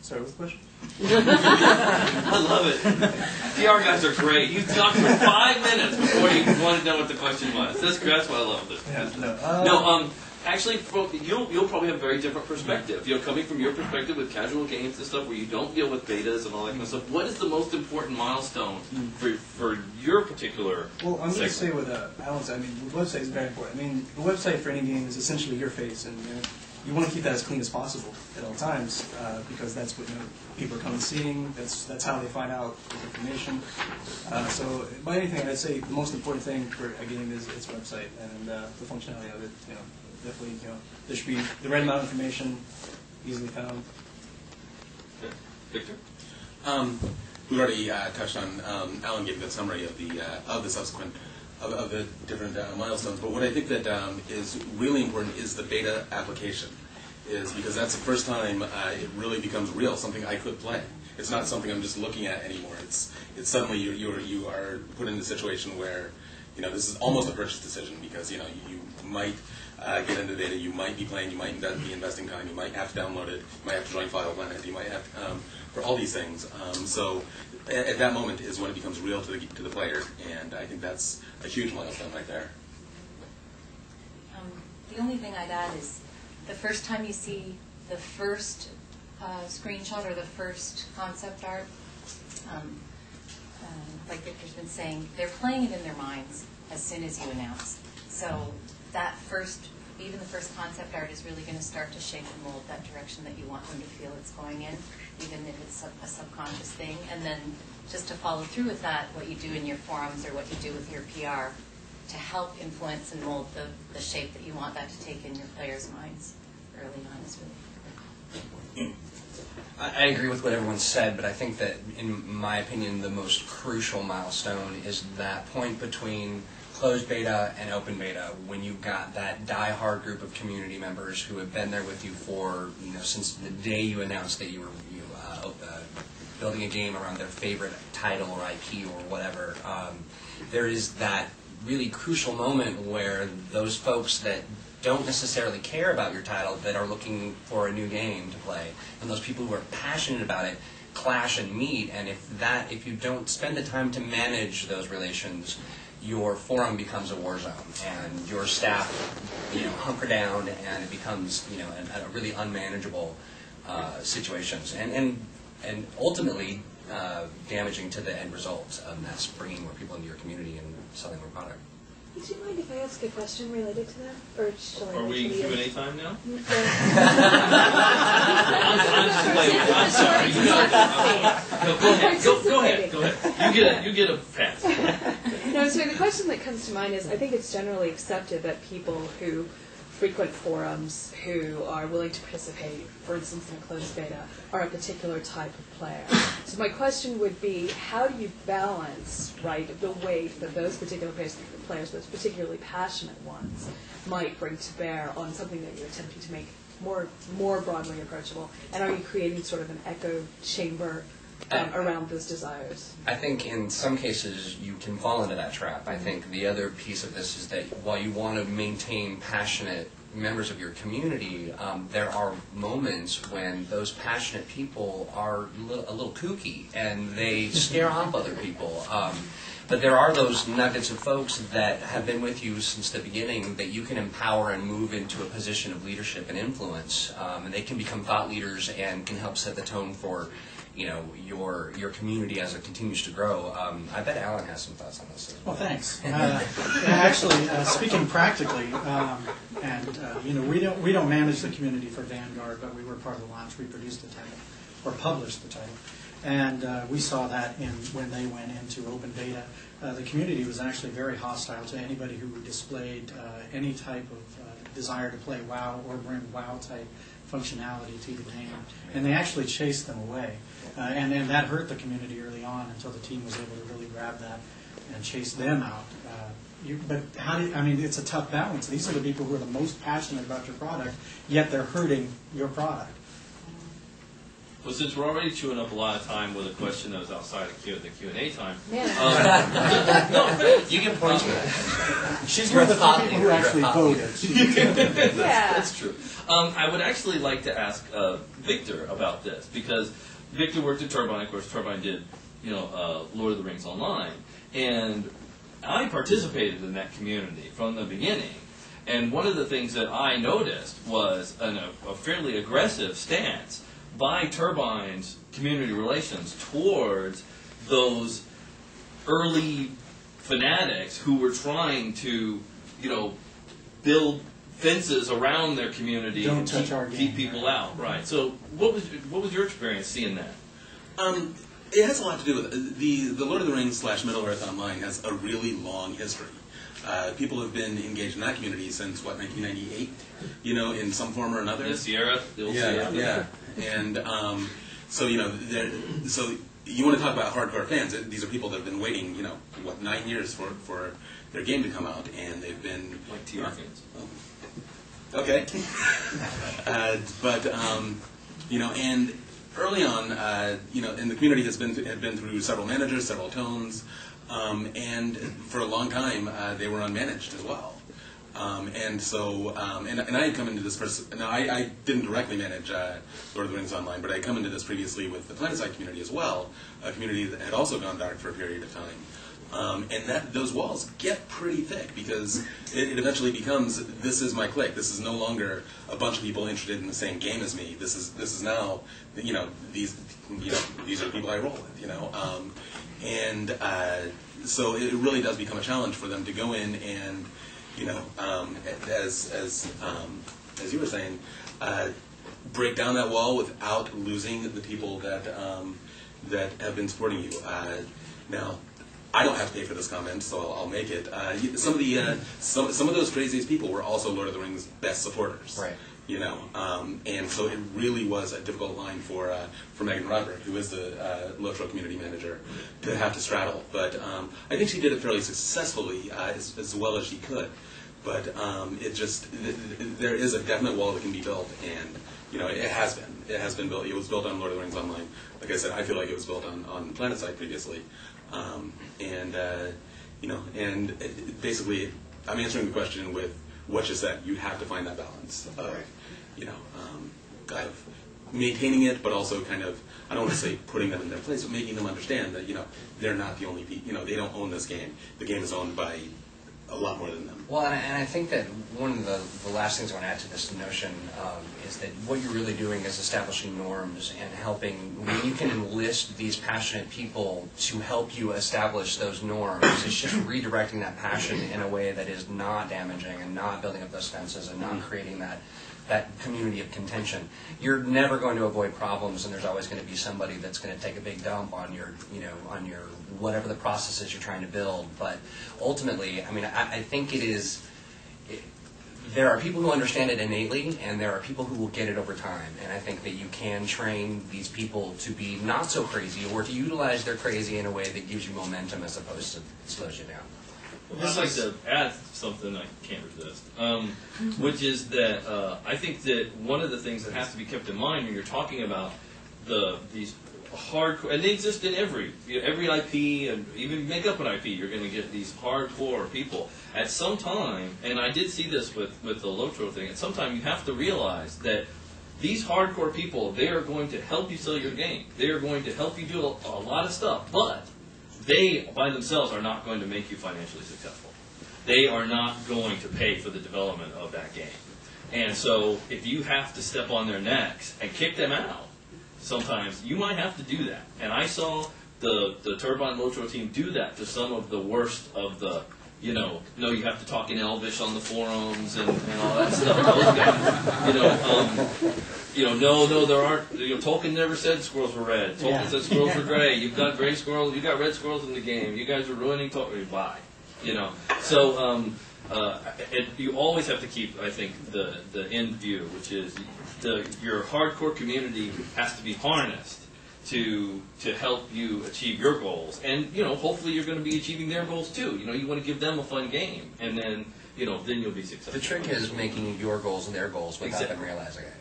Sorry, what's the question? I love it. PR guys are great. You talked for 5 minutes before you wanted to know what the question was. That's why I love this. Yeah, Actually, you'll probably have a very different perspective. Coming from your perspective with casual games and stuff, where you don't deal with betas and all that kind of stuff. What is the most important milestone for your particular? Well, I'm going to say with Alan's. I mean, the website is very important. I mean, the website for any game is essentially your face, and you want to keep that as clean as possible at all times, because that's what people are coming seeing. That's how they find out information. So, by anything, I'd say the most important thing for a game is its website and the functionality of it. Definitely, there should be the right amount of information, easily found. Okay. Victor? We've already touched on. Alan gave a good summary of the subsequent of the different milestones. But what I think that is really important is the beta application, is because that's the first time it really becomes real, something I could play. It's not something I'm just looking at anymore. It's suddenly you are put in a situation where this is almost a purchase decision, because you might get into data, you might be playing, you might be investing time, you might have to download it, you might have to join File Planet, you might have to, for all these things. So at that moment is when it becomes real to the player, and I think that's a huge milestone right there. The only thing I'd add is the first time you see the first screenshot or the first concept art, like Victor's been saying, they're playing it in their minds as soon as you announce. So that even the first concept art is really going to start to shape and mold that direction that you want them to feel it's going in, even if it's a subconscious thing. And then just to follow through with that, what you do in your forums or what you do with your PR to help influence and mold the shape that you want that to take in your players' minds early on is really important. I agree with what everyone said, but I think that, in my opinion, the most crucial milestone is that point between closed beta and open beta, when you've got that die-hard group of community members who have been there with you for, since the day you announced that you were building a game around their favorite title or IP or whatever. There is that really crucial moment where those folks that don't necessarily care about your title, that are looking for a new game to play, and those people who are passionate about it clash and meet. And if you don't spend the time to manage those relations, your forum becomes a war zone, and your staff, hunker down, and it becomes, a really unmanageable situations, and ultimately damaging to the end result. That's bringing more people into your community and selling more product. Would you mind if I ask a question related to that, or shall I? Are we Q&A time now? I'm sorry. Go ahead. You get a pass. No, so the question that comes to mind is, I think it's generally accepted that people who frequent forums, who are willing to participate, for instance, in a closed beta, are a particular type of player. So my question would be, how do you balance, the weight that those particular players, those particularly passionate ones, might bring to bear on something that you're attempting to make more broadly approachable? And are you creating sort of an echo chamber around those desires? I think in some cases you can fall into that trap. I think the other piece of this is that while you want to maintain passionate members of your community, there are moments when those passionate people are a little kooky and they scare off other people. But there are those nuggets of folks that have been with you since the beginning that you can empower and move into a position of leadership and influence, and they can become thought leaders and can help set the tone for your community as it continues to grow. I bet Alan has some thoughts on this as well. Well, thanks. Actually, speaking practically, we don't manage the community for Vanguard, but we were part of the launch. We produced the title, or published the title, and we saw that when they went into open beta. The community was actually very hostile to anybody who displayed any type of desire to play WoW or bring WoW type functionality to the game, and they actually chased them away, and that hurt the community early on until the team was able to really grab that and chase them out. But it's a tough balance. These are the people who are the most passionate about your product, yet they're hurting your product. Well, since we're already chewing up a lot of time with a question that was outside of the Q&A time, no, You can point to it. She's one of the few people who actually voted. that's true. I would actually like to ask Victor about this, because Victor worked at Turbine. Of course, Turbine did, Lord of the Rings Online, and I participated in that community from the beginning. And one of the things that I noticed was a fairly aggressive stance by Turbine's community relations towards those early fanatics who were trying to, build fences around their community Don't and touch our keep game, people right. out. Right. So, what was your experience seeing that? It has a lot to do with it. The Lord of the Rings / Middle Earth Online has a really long history. People have been engaged in that community since, 1998, in some form or another. The Sierra, the old Sierra. Yeah. And so you want to talk about hardcore fans. These are people that have been waiting, 9 years for their game to come out, and they've been Like TR fans. Okay. And early on, and the community had been through several managers, several tones, and for a long time they were unmanaged as well. And I had come into this first. Now I didn't directly manage Lord of the Rings Online, but I had come into this previously with the PlanetSide community as well, a community that had also gone dark for a period of time. And those walls get pretty thick, because it eventually becomes, this is my clique. This is no longer a bunch of people interested in the same game as me. This is now, these are people I roll with, so it really does become a challenge for them to go in and, as you were saying, break down that wall without losing the people that have been supporting you. Now, I don't have to pay for this comment, so I'll make it. Some of those craziest people were also Lord of the Rings best supporters. Right. And so it really was a difficult line for Megan Roderick, who is the Lotro community manager, to have to straddle. But I think she did it fairly successfully, as well as she could. But there is a definite wall that can be built, and it has been. It has been built. It was built on Lord of the Rings Online. Like I said, I feel like it was built on PlanetSide previously. Basically, I'm answering the question with what you said. You have to find that balance of, of maintaining it, but also kind of, I don't want to say putting them in their place, but making them understand that, they're not the only people, they don't own this game. The game is owned by a lot more than them. Well, and I think that one of the last things I want to add to this notion is that what you're really doing is establishing norms and helping, when you can enlist these passionate people to help you establish those norms, it's just redirecting that passion in a way that is not damaging and not building up those fences and not creating that community of contention. You're never going to avoid problems, and there's always going to be somebody that's going to take a big dump on your, on your whatever the process is you're trying to build. But ultimately, I think there are people who understand it innately, and there are people who will get it over time. And I think that you can train these people to be not so crazy, or to utilize their crazy in a way that gives you momentum as opposed to slows you down. I'd just like to add something I can't resist, which is that I think that one of the things that has to be kept in mind when you're talking about these hardcore, and they exist in every IP, and even make up an IP, you're going to get these hardcore people. At some time, and I did see this with the Lotro thing, at some time you have to realize that these hardcore people, they are going to help you sell your game. They are going to help you do a lot of stuff, but they, by themselves, are not going to make you financially successful. They are not going to pay for the development of that game. And so, if you have to step on their necks and kick them out, sometimes you might have to do that. And I saw the Turbine Lotro team do that to some of the worst of the, no, you have to talk in Elvish on the forums and all that stuff. Those guys, no, there aren't. Tolkien never said squirrels were red. Tolkien said squirrels were gray. You've got gray squirrels. You got red squirrels in the game. You guys are ruining Tolkien. Bye. So you always have to keep, I think, the end view, which is your hardcore community has to be harnessed to help you achieve your goals, and hopefully you're going to be achieving their goals too. You want to give them a fun game, and then then you'll be successful. The trick is making your goals their goals without them realizing it.